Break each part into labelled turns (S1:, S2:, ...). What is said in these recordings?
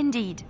S1: indeed.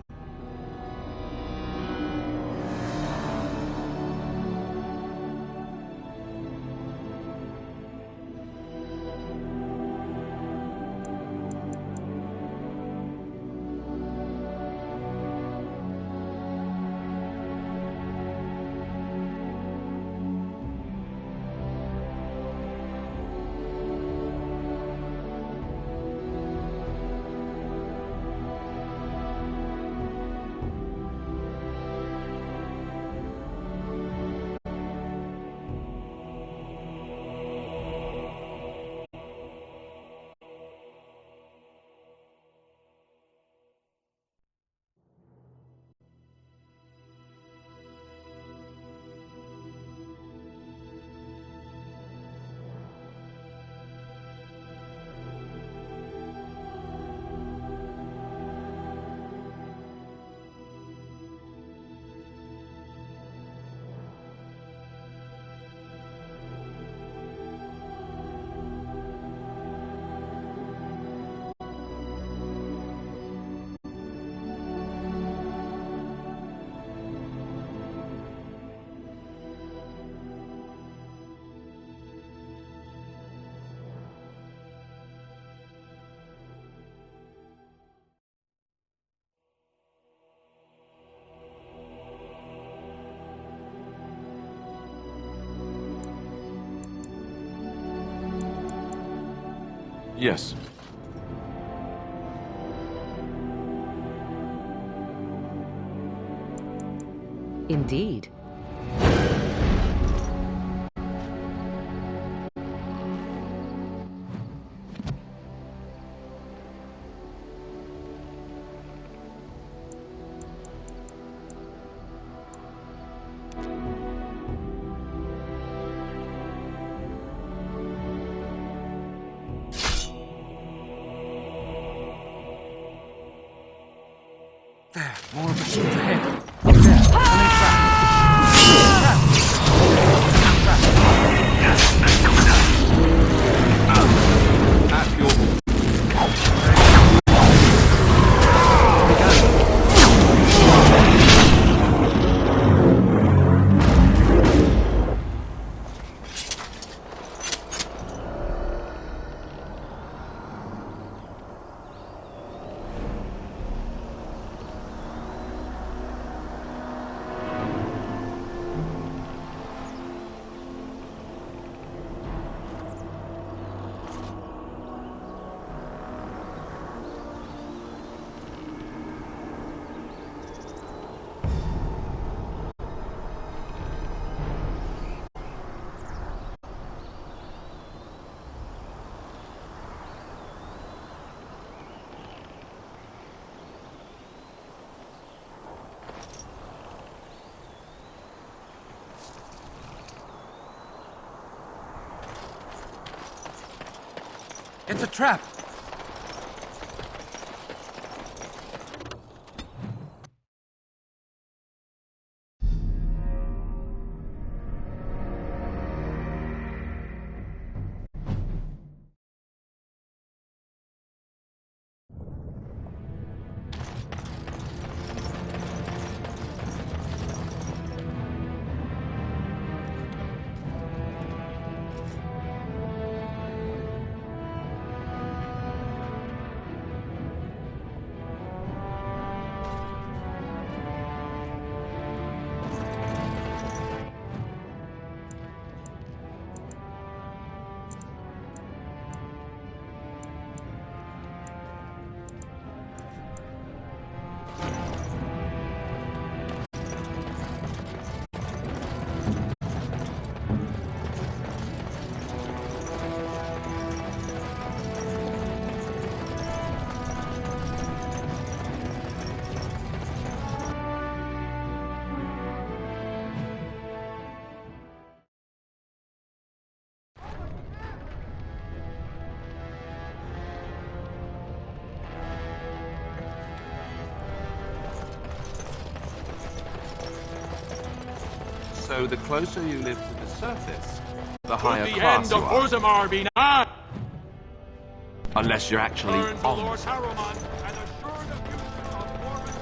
S2: Yes.
S3: Indeed.
S2: There, more opportunities ahead. There, coming at your... It's a trap! So the closer you live to the surface, the higher class you are.
S4: Orzammar be nigh!
S2: Unless you're actually
S4: Turn to
S2: on.
S4: Lord Harrowman and assure the future of Mormon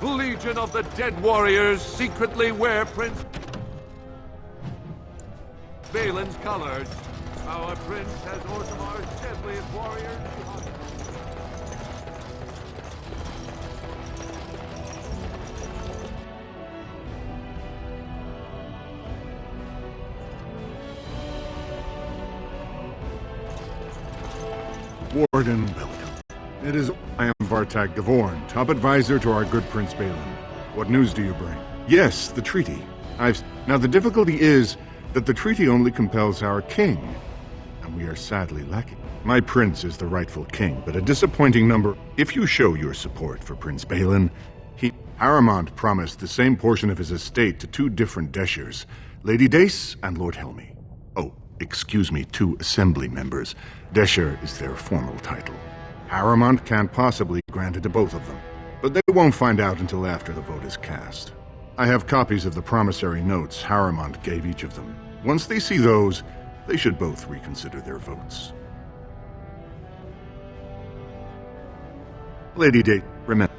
S2: Legion of the Dead Warriors secretly wear Prince Balin's colors. Our prince has Orzamar's deadliest warriors.
S1: Warden, welcome. It is I am Vartag Gavorn, top advisor to our good Prince Balin. What news do you bring? Yes, the treaty. Now the difficulty is that the treaty only compels our king, and we are sadly lacking. My prince is the rightful king, but a disappointing number. If you show your support for Prince Balin, Haramond promised the same portion of his estate to two different Deshers, Lady Dace and Lord Helmy. Oh, excuse me, two assembly members. Desher is their formal title. Haramond can't possibly grant it to both of them, but they won't find out until after the vote is cast. I have copies of the promissory notes Haramond gave each of them. Once they see those, they should both reconsider their votes. Lady Dace, remember.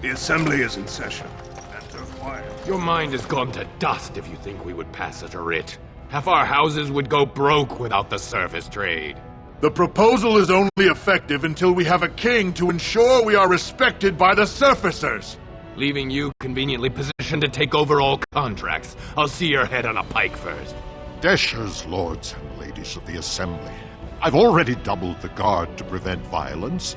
S4: The Assembly is in session. Enter quiet.
S5: Your mind has gone to dust if you think we would pass such a writ. Half our houses would go broke without the surface trade.
S4: The proposal is only effective until we have a king to ensure we are respected by the surfacers.
S5: Leaving you conveniently positioned to take over all contracts. I'll see your head on a pike first.
S6: Deshers, lords and ladies of the Assembly. I've already doubled the guard to prevent violence.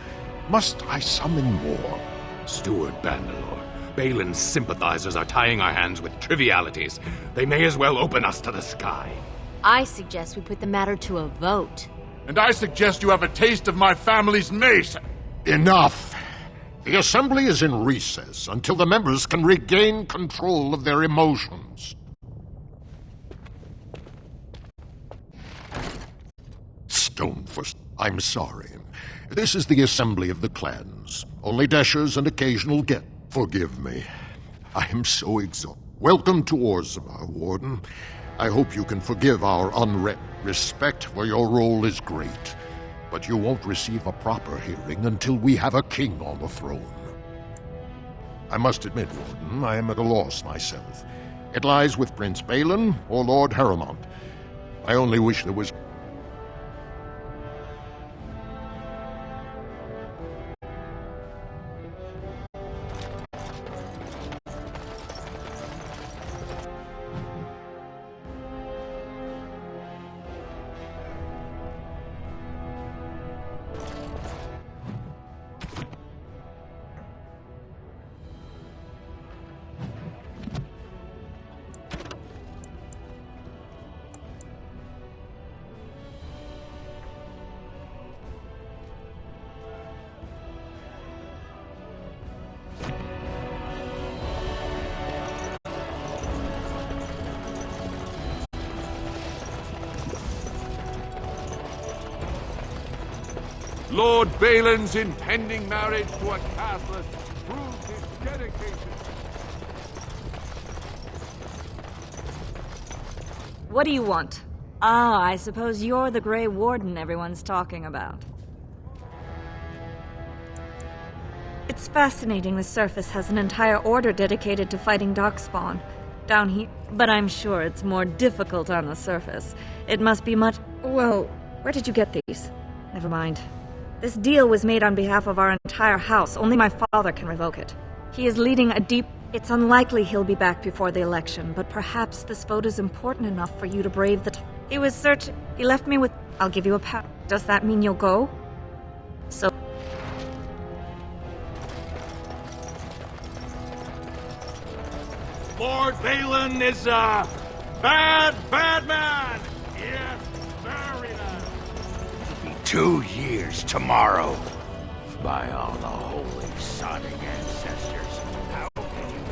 S6: Must I summon more?
S5: Steward Bandalore, Balin's sympathizers are tying our hands with trivialities. They may as well open us to the sky.
S7: I suggest we put the matter to a vote.
S4: And I suggest you have a taste of my family's mace.
S6: Enough! The Assembly is in recess until the members can regain control of their emotions. Stoneforth, I'm sorry. This is the Assembly of the Clans. Only Deshers and occasional get. Forgive me. I am so exhausted. Welcome to Orzammar, Warden. I hope you can forgive our unread. Respect for your role is great, but you won't receive a proper hearing until we have a king on the throne. I must admit, Warden, I am at a loss myself. It lies with Prince Balin or Lord Haramond. I only wish there was...
S2: Lord Balin's impending marriage to a Cathless proves his dedication.
S8: What do you want? Ah, I suppose you're the Grey Warden everyone's talking about. It's fascinating the surface has an entire order dedicated to fighting Darkspawn down here, but I'm sure it's more difficult on the surface. It must be much... Well, where did you get these? Never mind. This deal was made on behalf of our entire house. Only my father can revoke it. He is leading a deep... It's unlikely he'll be back before the election, but perhaps this vote is important enough for you to brave the... He was searching... He left me with... I'll give you a pat. Does that mean you'll go? So...
S5: Lord Balin is a bad man! Yes, very bad.
S9: 2 years tomorrow. By all the holy sodding ancestors, how can you...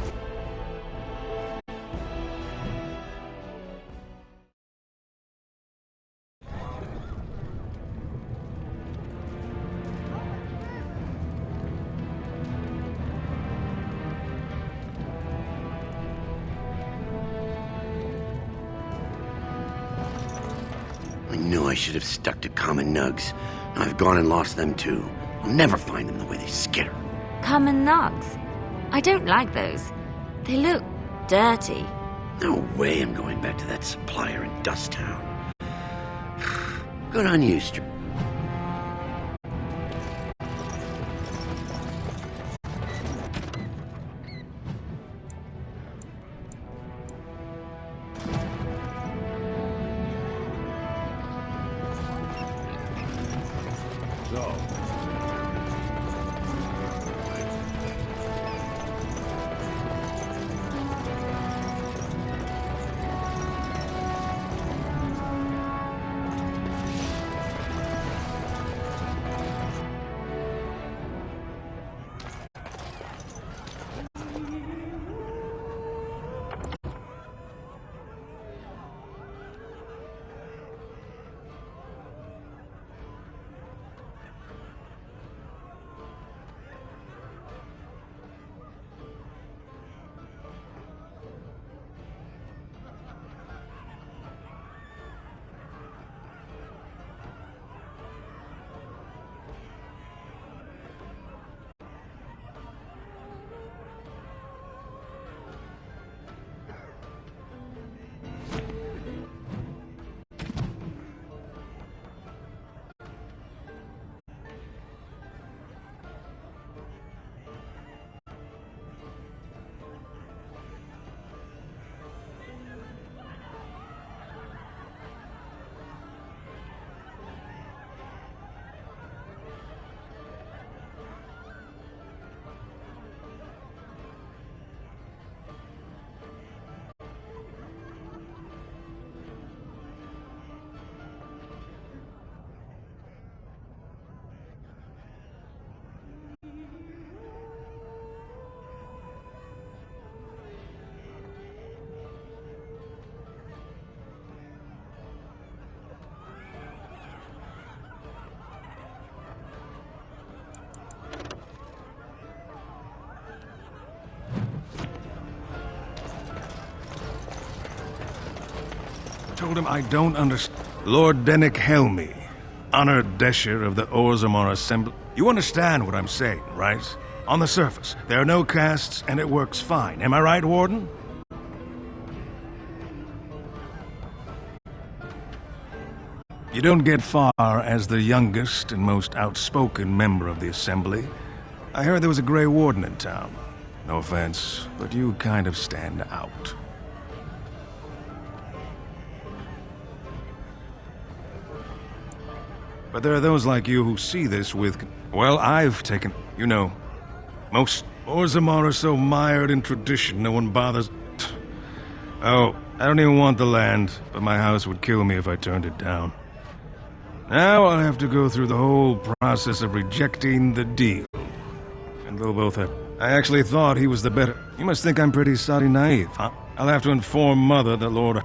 S9: I knew I should have stuck to common nugs. I've gone and lost them too. I'll never find them the way they skitter.
S8: Common nugs? I don't like those. They look dirty.
S9: No way I'm going back to that supplier in Dust Town. Good on you,
S10: Told him I don't understand. Lord Dennick Helmy, honored Desher of the Orzammar Assembly. You understand what I'm saying, right? On the surface, there are no castes and it works fine. Am I right, Warden? You don't get far as the youngest and most outspoken member of the Assembly. I heard there was a Grey Warden in town. No offense, but you kind of stand out. But there are those like you who see this with... Well, I've taken... You know, most Orzammar are so mired in tradition, no one bothers... Oh, I don't even want the land, but my house would kill me if I turned it down. Now I'll have to go through the whole process of rejecting the deal. And they'll both have... I actually thought he was the better... You must think I'm pretty soddy naive, huh? I'll have to inform Mother that Lord...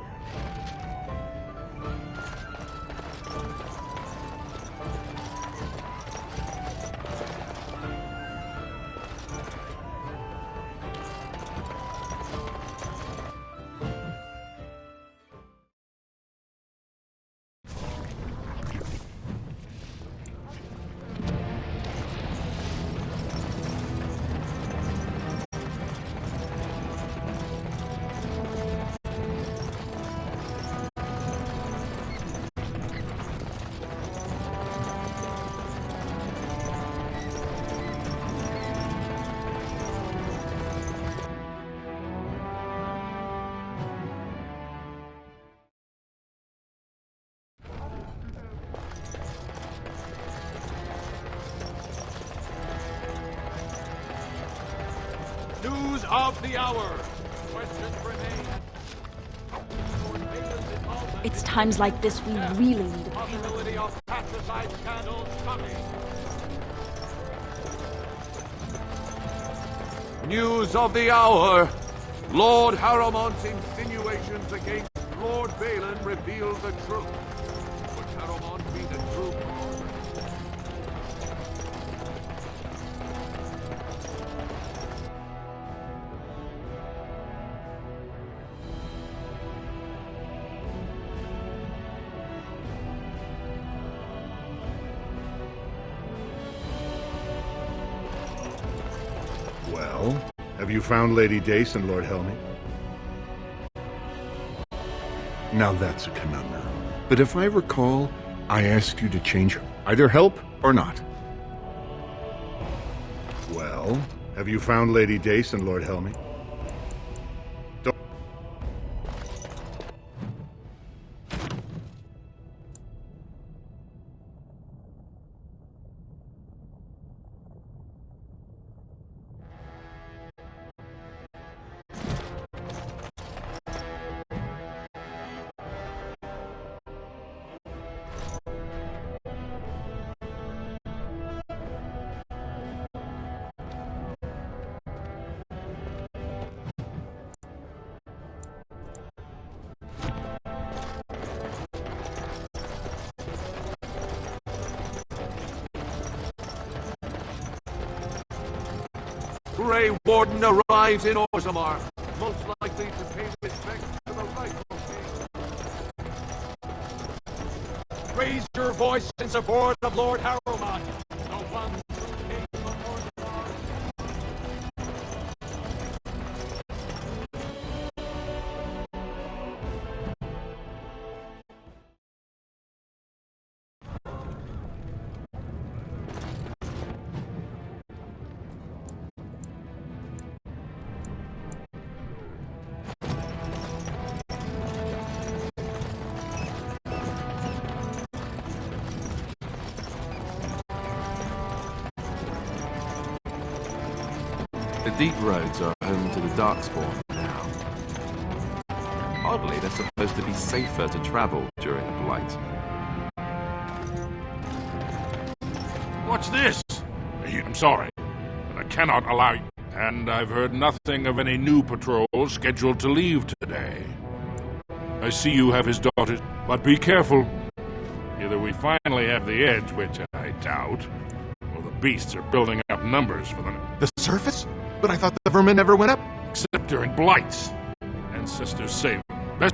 S5: News of the hour. Questions remain.
S11: It's times like this we really need a
S5: Possibility of patricide scandal coming. News of the hour. Lord Harrowmont's insinuations against Lord Balin reveal the truth. Would Harrowmont be the true...
S1: Have you found Lady Dace and Lord Helmy? Now that's a conundrum. But if I recall, I asked you to change her. Either help or not. Well, have you found Lady Dace and Lord Helmy?
S5: Grey Warden arrives in Orzammar, most likely to pay respect to the rightful king. Raise your voice in support of Lord Harrowmont, the one true king of Orzammar.
S2: The deep roads are home to the Darkspawn now. Oddly, they're supposed to be safer to travel during a blight.
S12: What's this? I'm sorry, but I cannot allow you. And I've heard nothing of any new patrols scheduled to leave today. I see you have his daughters, but be careful. Either we finally have the edge, which I doubt, or the beasts are building up numbers for them.
S6: The surface? But I thought the vermin never went up.
S12: Except during blights. Ancestors say best.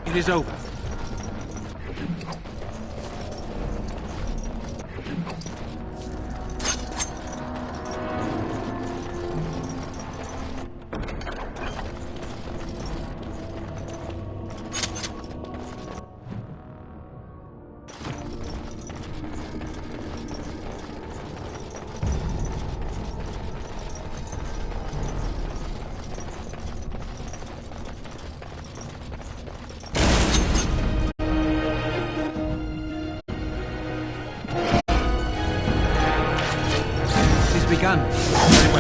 S13: It is over. Begun. Very well.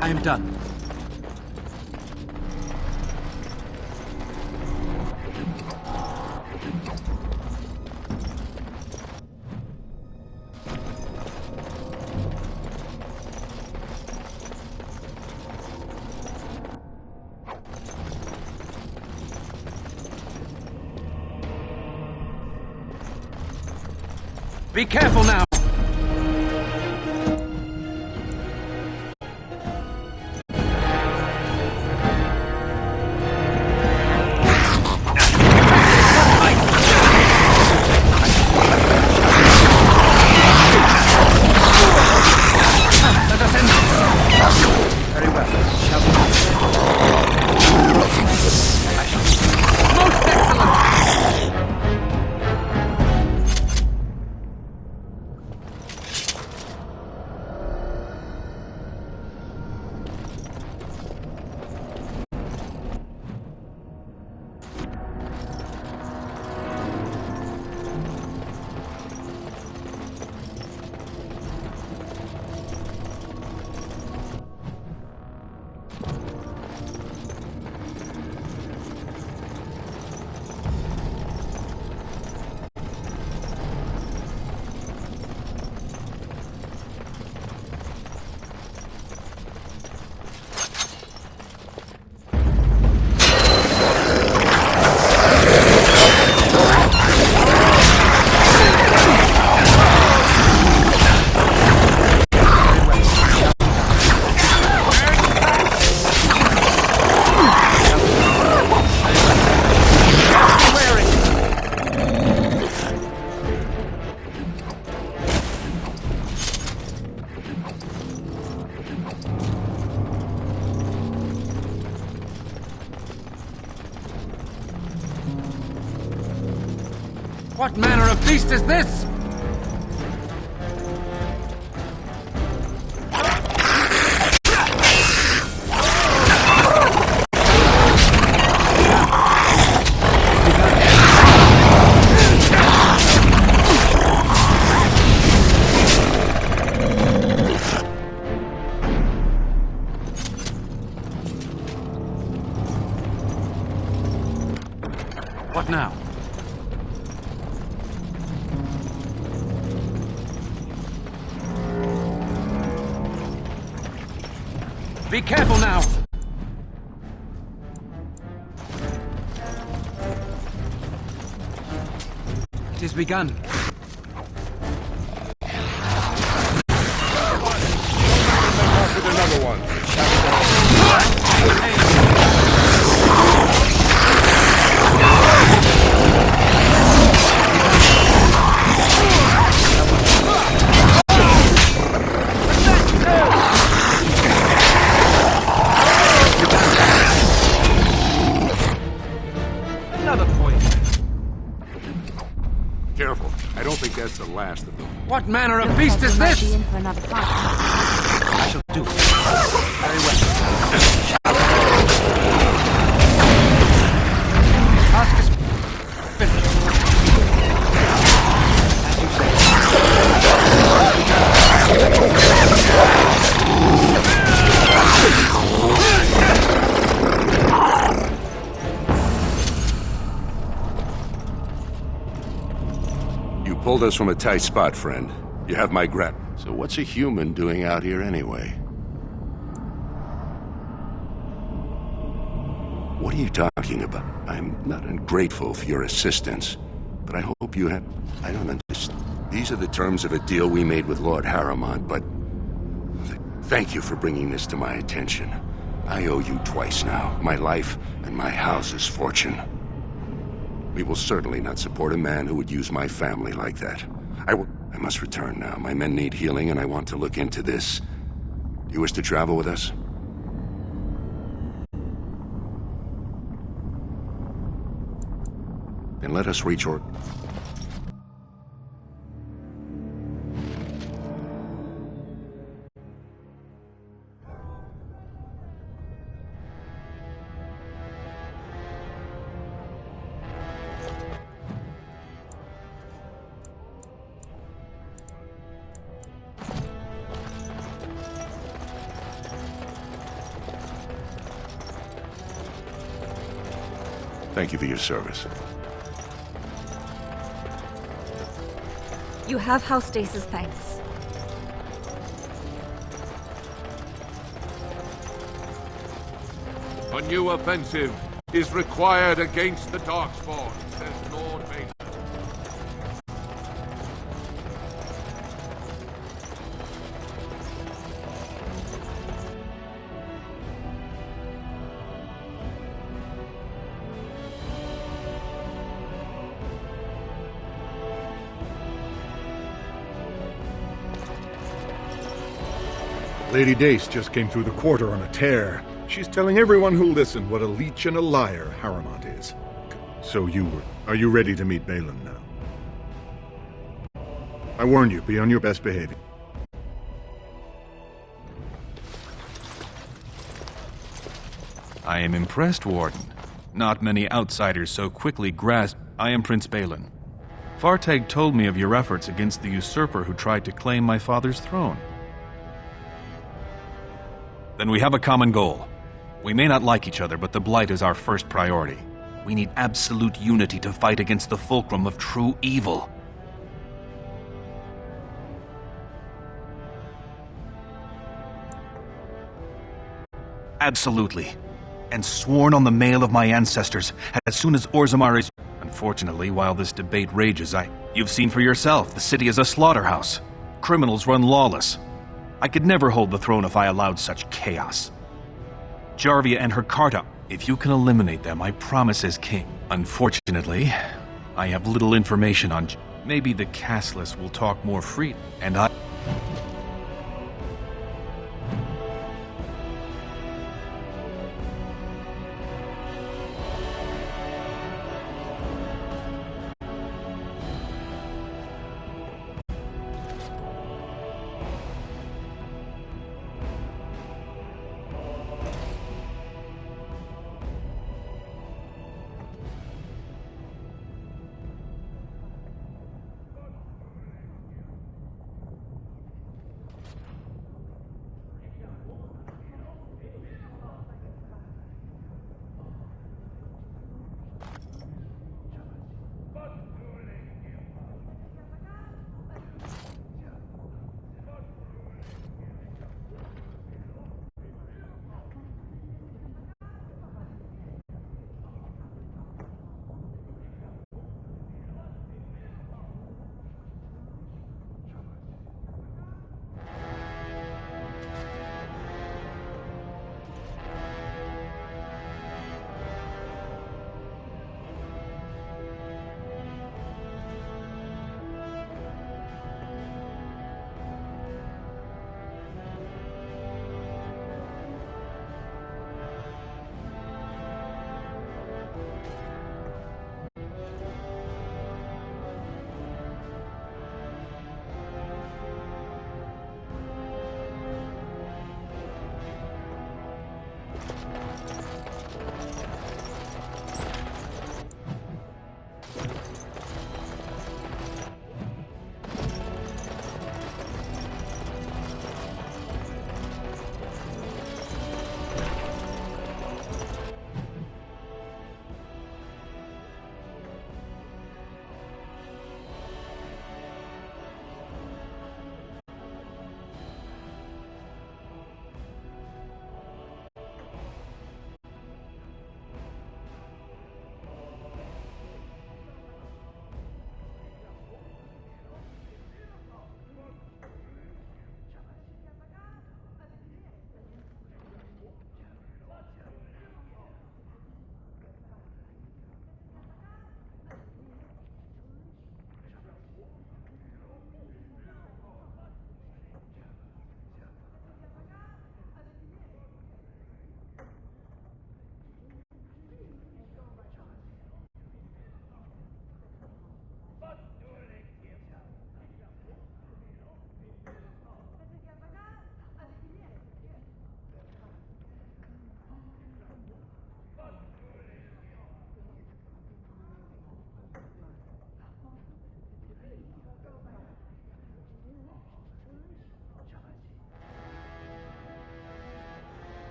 S13: I am done. Be careful now! What manner of beast is this? What now? Be careful now! It has begun.
S5: Another one.
S12: Careful. I don't think that's the last of them.
S13: What manner of beast is this?
S7: Be in for another fight.
S13: I shall do it. Very well. Task is finished. As you say.
S9: You pulled us from a tight spot, friend. You have my So what's a human doing out here anyway? What are you talking about? I'm not ungrateful for your assistance, but I hope you have... I don't understand. These are the terms of a deal we made with Lord Harrowmont, but... Thank you for bringing this to my attention. I owe you twice now. My life and my house's fortune. We will certainly not support a man who would use my family like that. I must return now. My men need healing, and I want to look into this. Do you wish to travel with us? Then let us reach your... Thank you for your service.
S8: You have House Dace's thanks.
S5: A new offensive is required against the Darkspawn, says Lord Vader.
S1: Lady Dace just came through the quarter on a tear. She's telling everyone who'll listen what a leech and a liar Harrowmont is. So are you ready to meet Balin now? I warn you, be on your best behavior.
S14: I am impressed, Warden. Not many outsiders so quickly grasp I am Prince Balin. Vartag told me of your efforts against the usurper who tried to claim my father's throne. Then we have a common goal. We may not like each other, but the Blight is our first priority. We need absolute unity to fight against the fulcrum of true evil. Absolutely. And sworn on the mail of my ancestors, as soon as Orzammar is... Unfortunately, while this debate rages, You've seen for yourself, the city is a slaughterhouse. Criminals run lawless. I could never hold the throne if I allowed such chaos. Jarvia and her Carta, if you can eliminate them, I promise as king. Unfortunately, I have little information on... Maybe the castless will talk more free, and I...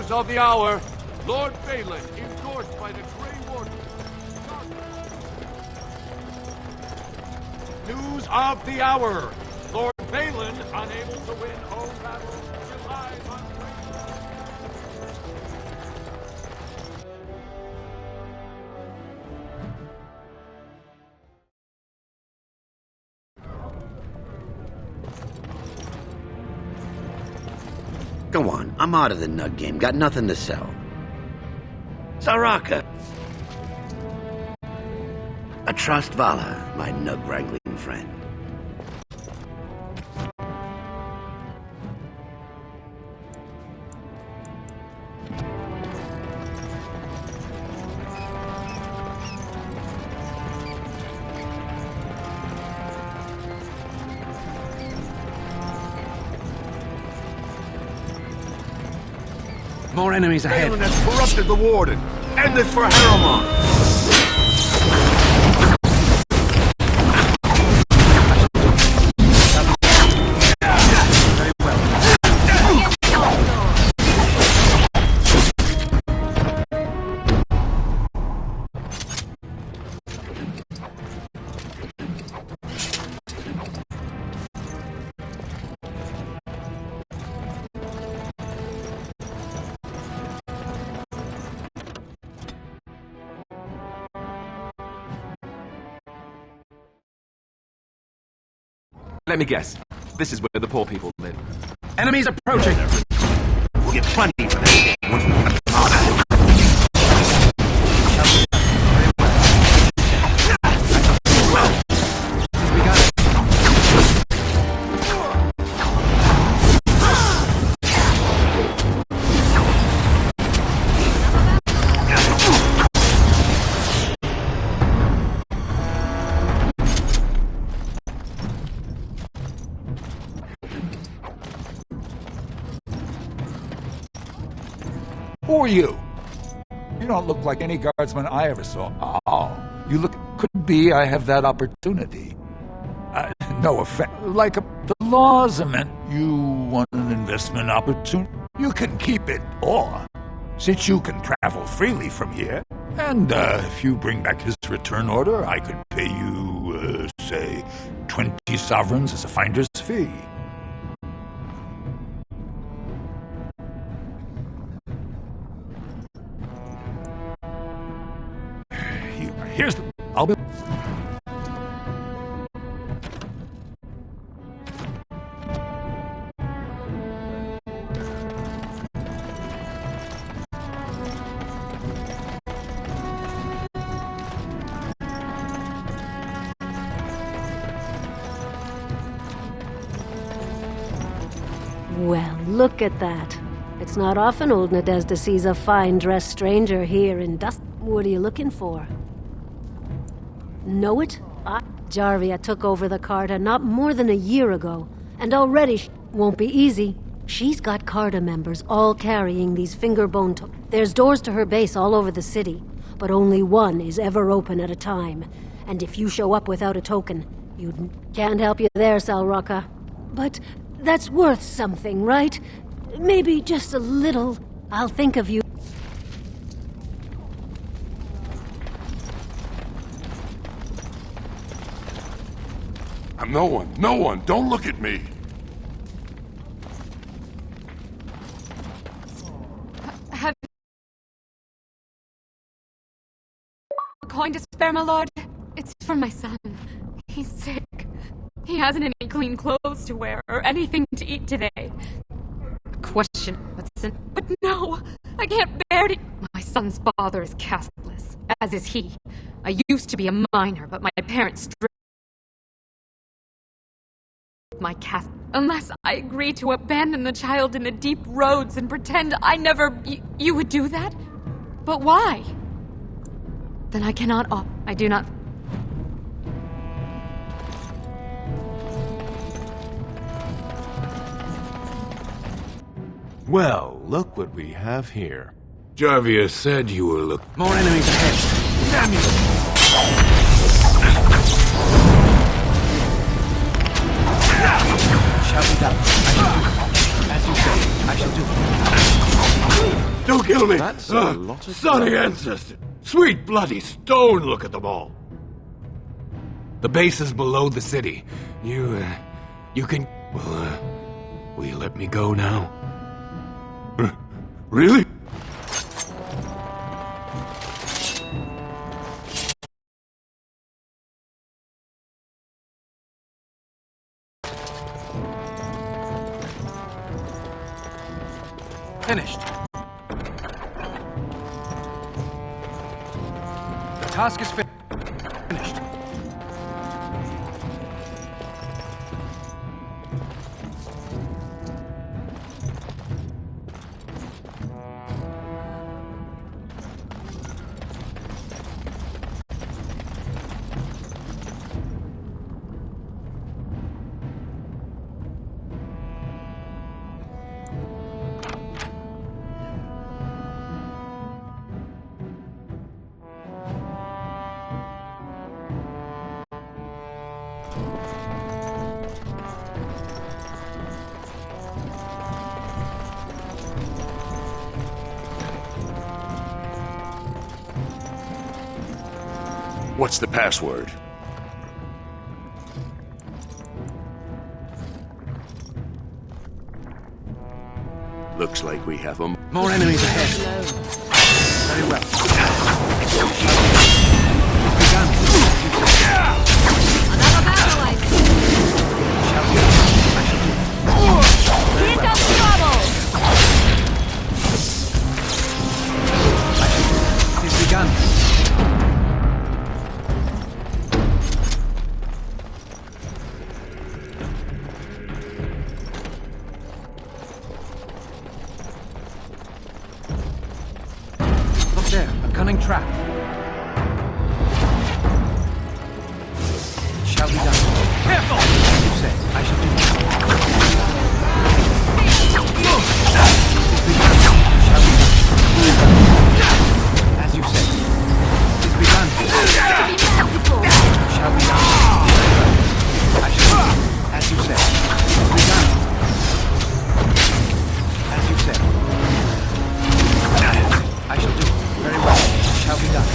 S5: News of the hour. Lord Balin, endorsed by the Grey Warden. News of the hour. Lord Balin, unable to win home battle, relies on
S15: Go on, I'm out of the nug game. Got nothing to sell. Saraka! I trust Vala, my nug-wrangling friend.
S13: More enemies ahead.
S9: Balin has corrupted the Warden. End this for Harrowmont.
S13: Let me guess. This is where the poor people live. Enemies approaching! We'll get plenty for this. We got it.
S16: Who are you? You don't look like any guardsman I ever saw. Oh, you look... Could be I have that opportunity. No offense. The laws are meant you want an investment opportunity. You can keep it, or since you can travel freely from here, and if you bring back his return order, I could pay you, say, 20 sovereigns as a finder's fee. Here's the... I'll be...
S3: Well, look at that. It's not often old Nadezda sees a fine-dressed stranger here in dust. What are you looking for? Know it? Jarvia took over the Carta not more than a year ago, and already won't be easy. She's got Carta members all carrying these fingerbone There's doors to her base all over the city, but only one is ever open at a time. And if you show up without a token, can't help you there, Salraka. But that's worth something, right? Maybe just a little. I'll think of you.
S9: I'm no one, don't look at me!
S17: Have a coin to spare, my lord? It's for my son. He's sick. He hasn't any clean clothes to wear or anything to eat today. Question, but no, I can't bear to... My son's father is castless, as is he. I used to be a minor, but my parents stripped my cast unless I agree to abandon the child in the deep roads and pretend I never... You would do that? But why? Then I cannot... I do not...
S18: Well, look what we have here. Jarvia said you were
S13: More enemies ahead. Damn you! Shout it out. As you say, I shall do.
S18: Don't kill me!
S2: That's a lot of
S18: Sorry,
S2: blood.
S18: ancestor! Sweet bloody stone, look at them all! The base is below the city. You can... will you let me go now? Really?
S14: Finished. The task is finished.
S9: What's the password? Looks like we have them.
S13: More enemies ahead. Very well.
S7: Another battle, I think. Here comes trouble!
S14: It is begun. Cunning trap. It shall be done. Careful! As you say, I shall do that. As you say, it is begun. Shall be done. I shall do. As you say, it is begun. As you say, I shall do. Very well. Shall be done.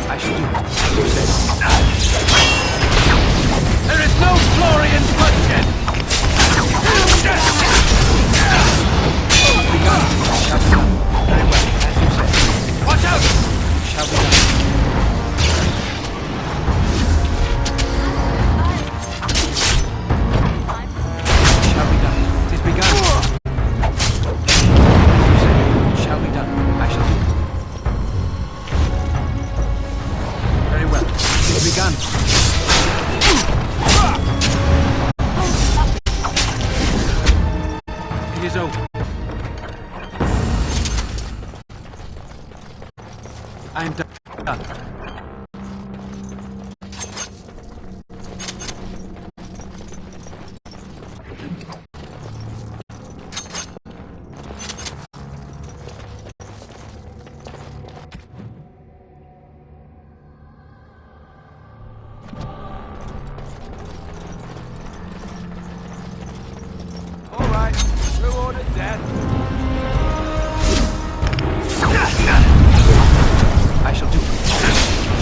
S14: I shall do as you said. There is no glory in bloodshed! Begun. Shall be done. Very well, as you said. Watch out! Shall be done. Shall be done. It is begun. As you said. Shall be done. I shall do. Very well. It is begun. It is over. I am done.
S5: All right, who ordered death?
S14: I shall do it.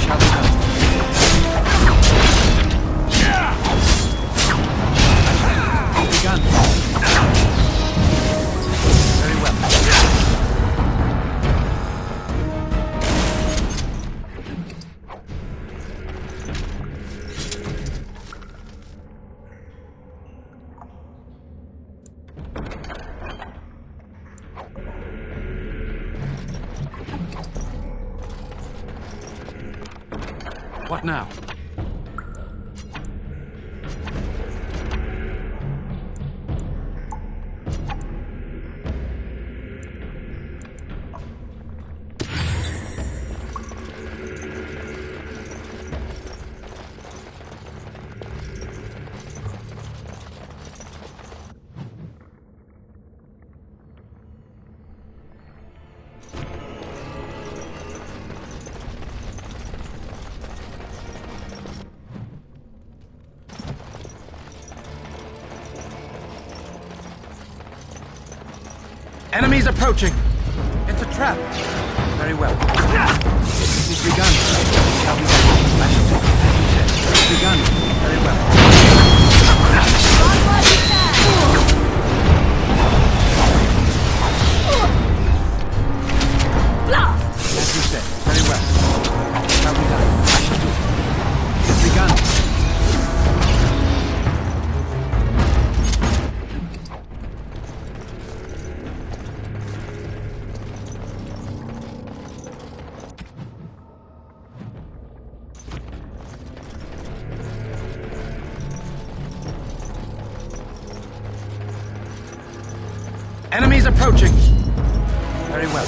S14: Shall be done. Begun. Very well. What now?
S13: Enemies approaching! It's a trap! Very well. It's begun. Shall we It's begun. Very well.
S7: Blast!
S13: As you said. Very well. Shall we done? It's begun. Enemies approaching! Very well.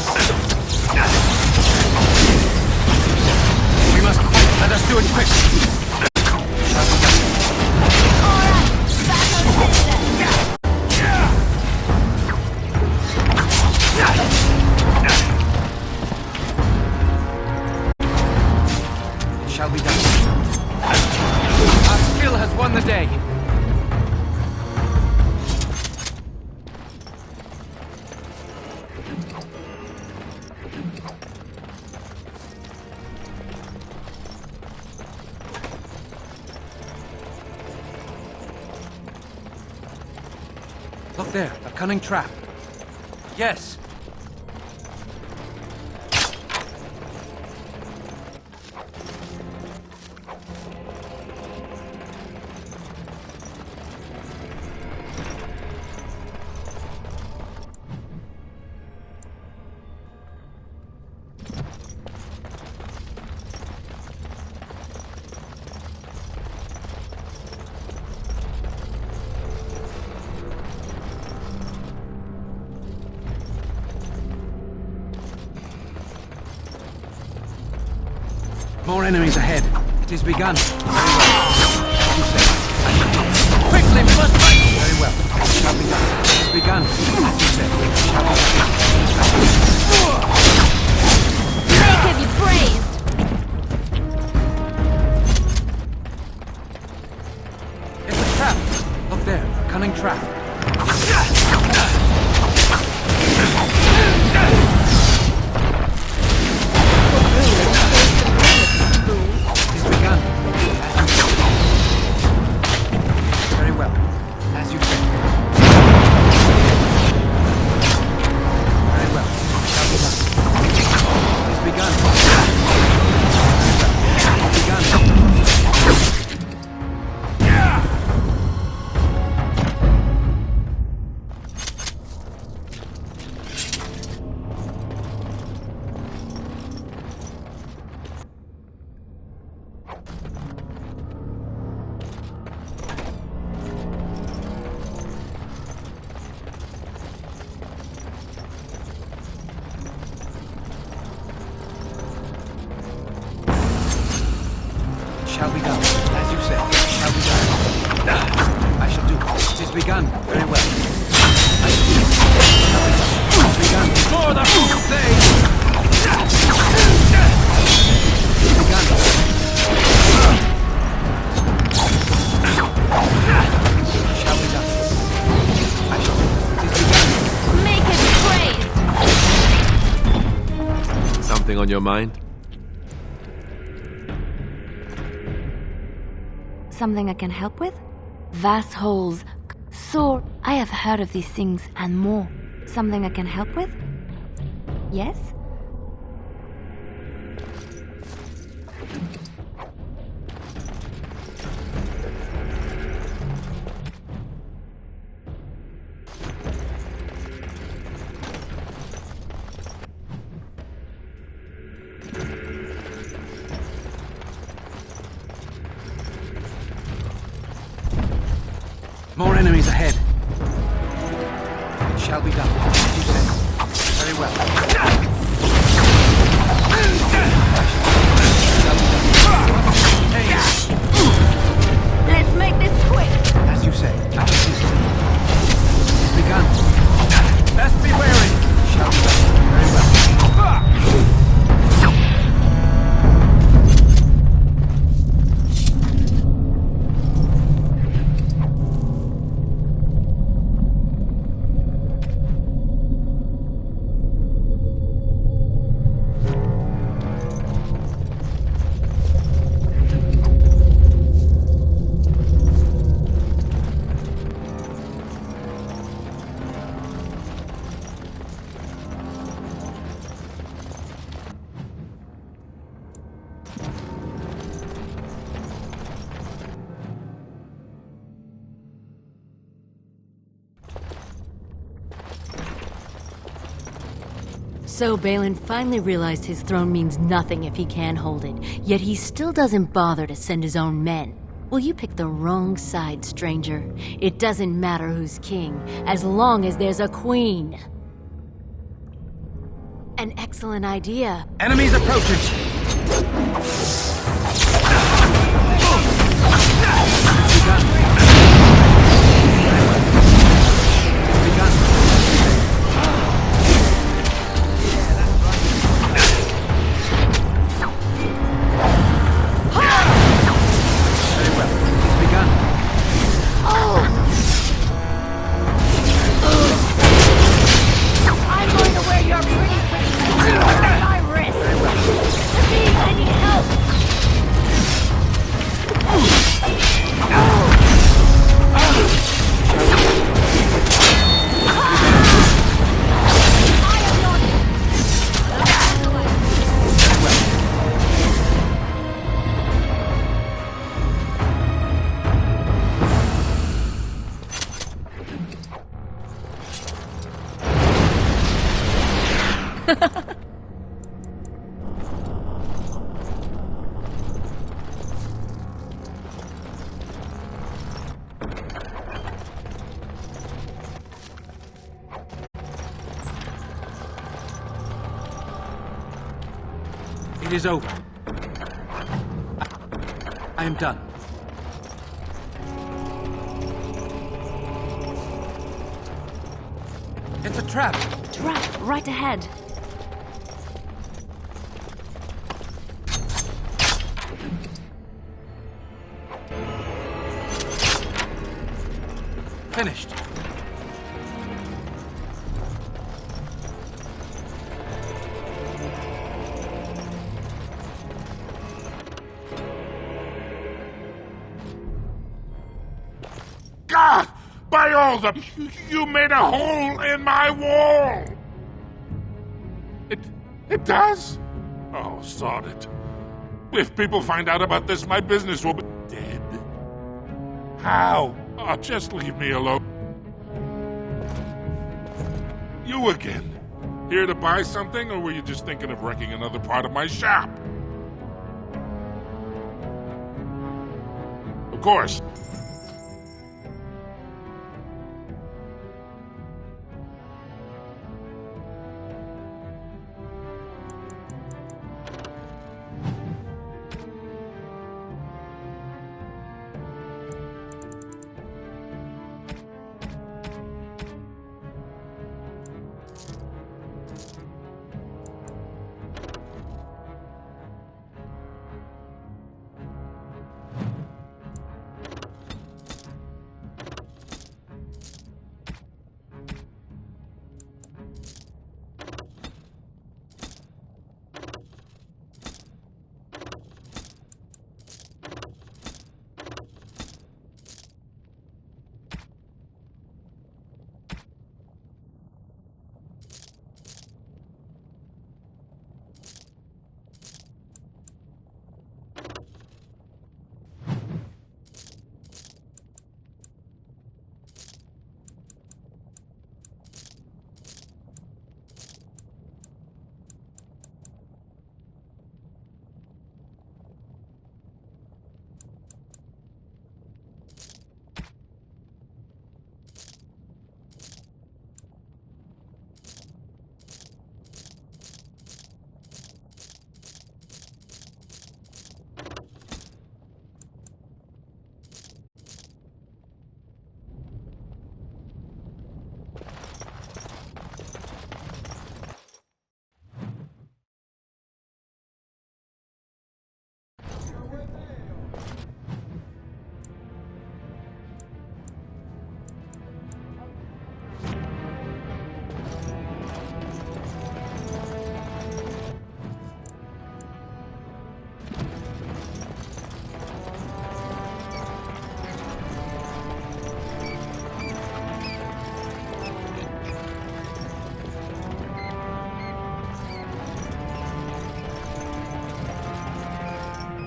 S13: We must fight. Let us do it quickly. It shall be done. Our skill has won the day. Look there, a cunning trap. Yes. More enemies ahead. It is begun. Very well. As you say. Quickly, we must fight! Very well. It shall be done. It is begun. As you said. It shall be done.
S7: Make of you praised!
S13: It's a trap. Look there, a cunning trap. Shall be done. As you said, shall be done. I shall do. It is begun. Very well. I shall do. Shall be done. It is begun. For the day! It is begun. Shall be done. I shall do. It is begun.
S7: Make it praised!
S2: Something on your mind?
S11: Something I can help with? Vast holes. So, I have heard of these things and more. Something I can help with? Yes?
S13: More enemies ahead. It shall be done. As you say. Very well.
S7: Let's make this quick!
S13: As you say. As you say. It's begun. Best be wary. Shall be done. Very well.
S19: So Balin finally realized his throne means nothing if he can't hold it, yet he still doesn't bother to send his own men. Well, you picked the wrong side, stranger. It doesn't matter who's king, as long as there's a queen. An excellent idea.
S13: Enemies approaching! It is over. I am done. It's a trap.
S11: Trap, right ahead.
S13: Finished.
S12: God! By all the... You made a hole in my wall! It does? Oh, sod it. If people find out about this, my business will be dead. How? Oh, just leave me alone. You again. Here to buy something, or were you just thinking of wrecking another part of my shop? Of course.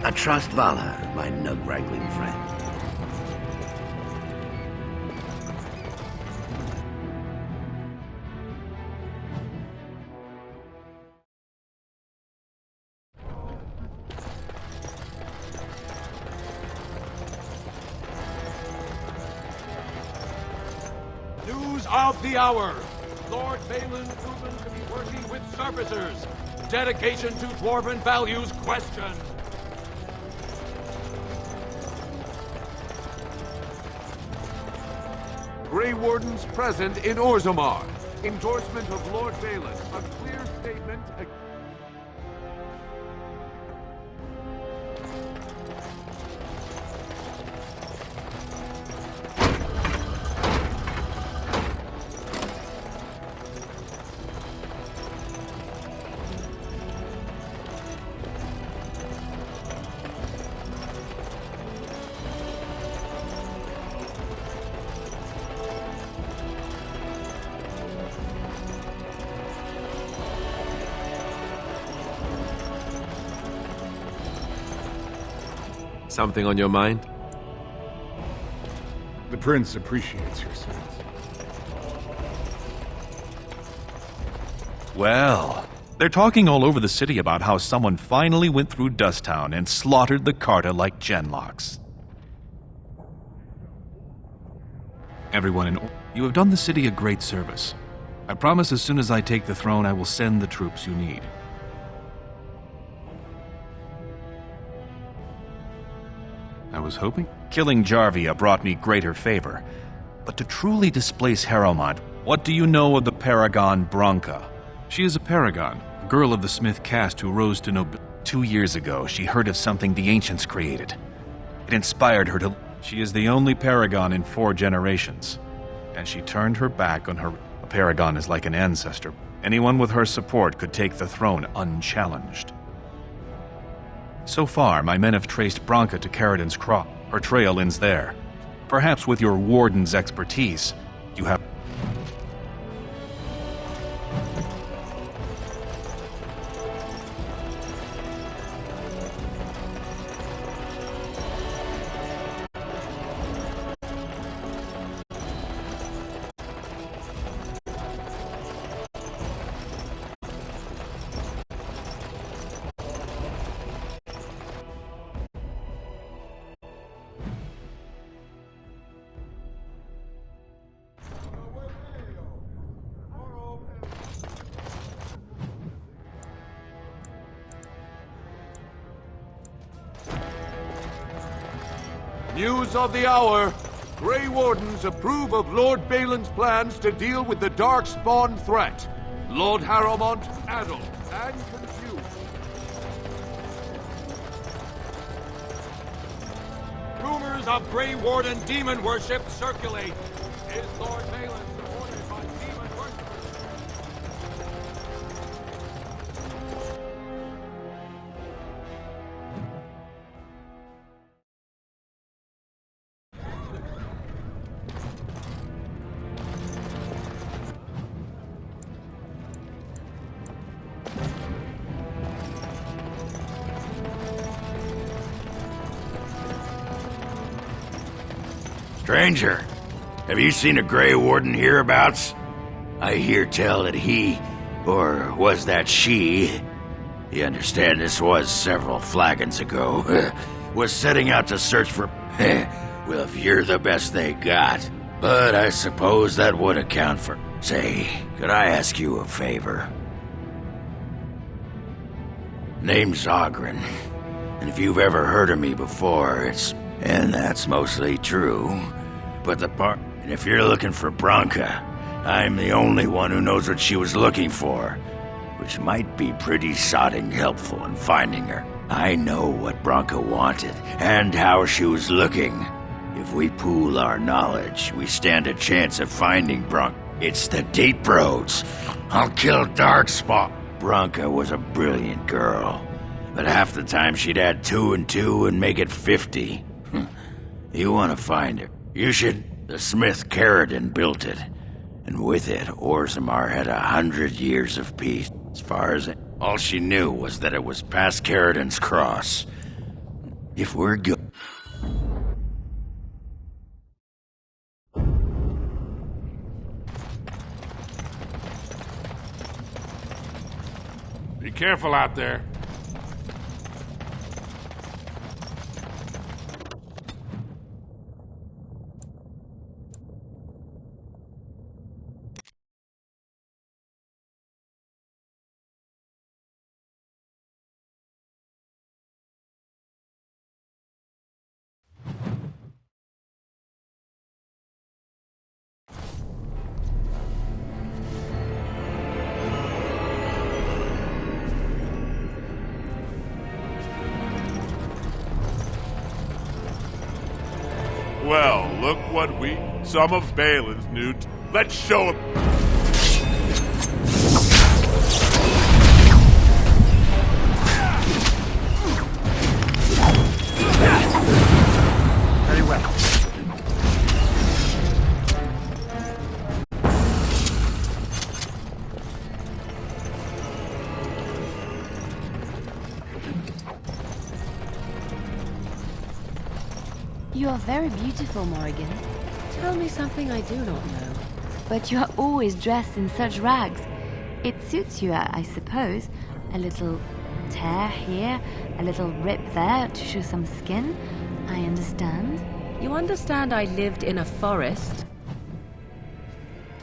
S15: I trust Vala, my nug-wrangling friend.
S5: News of the hour. Lord Balin proven to be working with surfacers. Dedication to Dwarven values questioned. Grey Wardens present in Orzammar. Endorsement of Lord Balin. A clear statement.
S2: Something on your mind?
S1: The prince appreciates your service.
S14: Well, they're talking all over the city about how someone finally went through Dusttown and slaughtered the Carta like Genlocks. Everyone you have done the city a great service. I promise as soon as I take the throne, I will send the troops you need. I was hoping killing Jarvia brought me greater favor. But to truly displace Harrowmont, what do you know of the Paragon Branca? She is a Paragon, a girl of the Smith caste who rose to nobility. 2 years ago, she heard of something the Ancients created. It inspired her to... She is the only Paragon in 4 generations. And she turned her back on her... A Paragon is like an ancestor. Anyone with her support could take the throne unchallenged. So far, my men have traced Branca to Caridin's Cross. Her trail ends there. Perhaps with your warden's expertise, you have...
S5: News of the hour. Grey Wardens approve of Lord Balin's plans to deal with the Darkspawn threat. Lord Harrowmont addled and confused. Rumors of Grey Warden demon worship circulate. Is Lord Balin supported by demon worship?
S15: Stranger, have you seen a Grey Warden hereabouts? I hear tell that he, or was that she, you understand this was several flagons ago, was setting out to search for... well, if you're the best they got. But I suppose that would account for... Say, could I ask you a favor? Name's Oghren, and if you've ever heard of me before, it's... And that's mostly true. But and if you're looking for Branca, I'm the only one who knows what she was looking for, which might be pretty sodding helpful in finding her. I know what Branca wanted, and how she was looking. If we pool our knowledge, we stand a chance of finding Branca. It's the Deep Roads. I'll kill Darkspawn. Branca was a brilliant girl, but half the time she'd add 2 and 2 and make it 50. You want to find her. You should. The Smith Caridin built it, and with it, Orzammar had 100 years of peace. As far as all she knew was that it was past Caridin's Cross. If we're good.
S12: Be careful out there.
S4: Look what some of Balin's new... Let's show him...
S13: Very well.
S11: You are very beautiful, Morrigan.
S19: Tell me something I do not know.
S11: But you are always dressed in such rags. It suits you, I suppose. A little tear here, a little rip there to show some skin. I understand.
S19: You understand I lived in a forest?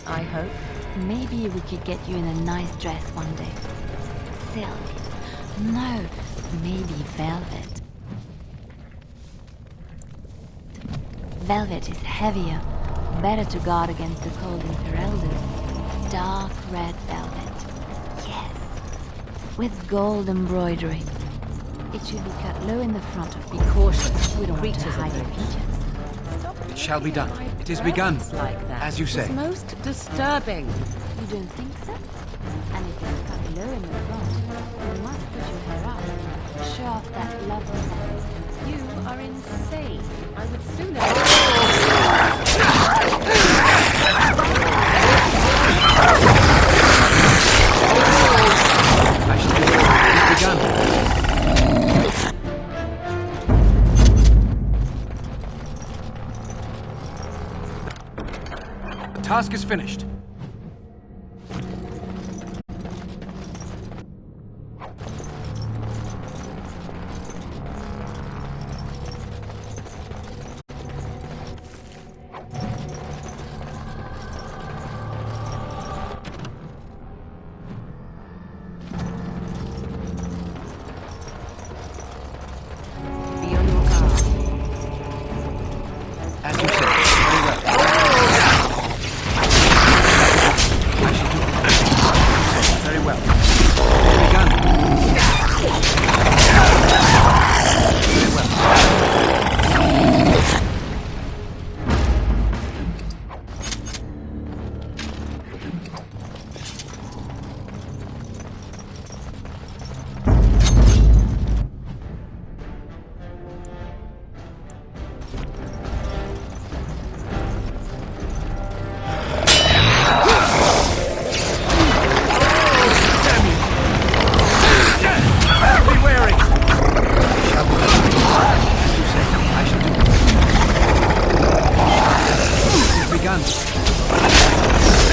S19: I hope.
S11: Maybe we could get you in a nice dress one day. Silk. No, maybe velvet. Velvet is heavier, better to guard against the cold in Ferelden. Dark red velvet. Yes. With gold embroidery. It should be cut low in the front.
S19: Be cautious.
S11: We don't want to hide your features.
S13: It shall be done. It is begun.
S19: Like that.
S13: As you say.
S19: It's most disturbing.
S11: You don't think so? And if it's cut low in the front, you must put your hair up. Show off that lovely hair.
S19: You are insane. I would sooner...
S13: It's begun. The task is finished. As you say. Very well. I shall do it. Very well. Begun.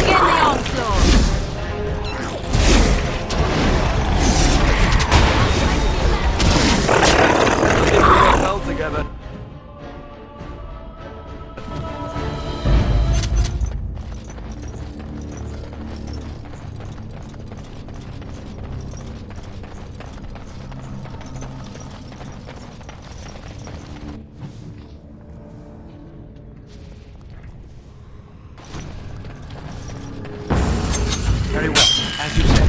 S13: Very well. Very well. As you say.